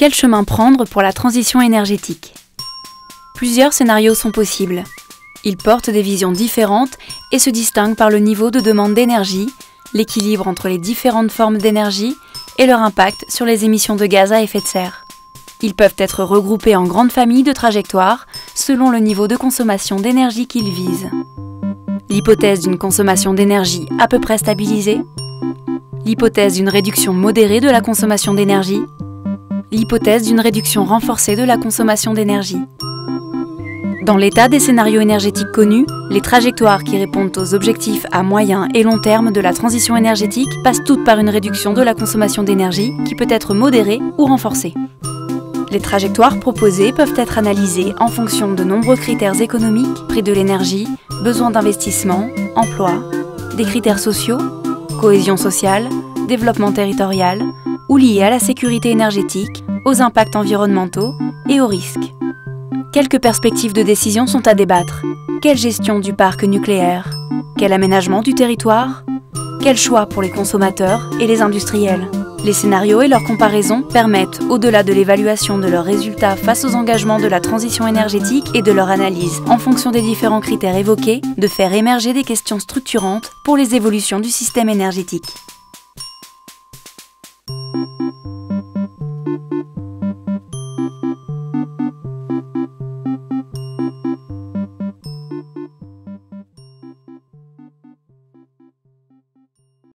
Quel chemin prendre pour la transition énergétique? Plusieurs scénarios sont possibles. Ils portent des visions différentes et se distinguent par le niveau de demande d'énergie, l'équilibre entre les différentes formes d'énergie et leur impact sur les émissions de gaz à effet de serre. Ils peuvent être regroupés en grandes familles de trajectoires selon le niveau de consommation d'énergie qu'ils visent. L'hypothèse d'une consommation d'énergie à peu près stabilisée, l'hypothèse d'une réduction modérée de la consommation d'énergie, l'hypothèse d'une réduction renforcée de la consommation d'énergie. Dans l'état des scénarios énergétiques connus, les trajectoires qui répondent aux objectifs à moyen et long terme de la transition énergétique passent toutes par une réduction de la consommation d'énergie qui peut être modérée ou renforcée. Les trajectoires proposées peuvent être analysées en fonction de nombreux critères économiques, prix de l'énergie, besoin d'investissement, emploi, des critères sociaux, cohésion sociale, développement territorial ou liés à la sécurité énergétique, aux impacts environnementaux et aux risques. Quelques perspectives de décision sont à débattre. Quelle gestion du parc nucléaire? Quel aménagement du territoire? Quel choix pour les consommateurs et les industriels? Les scénarios et leurs comparaisons permettent, au-delà de l'évaluation de leurs résultats face aux engagements de la transition énergétique et de leur analyse en fonction des différents critères évoqués, de faire émerger des questions structurantes pour les évolutions du système énergétique.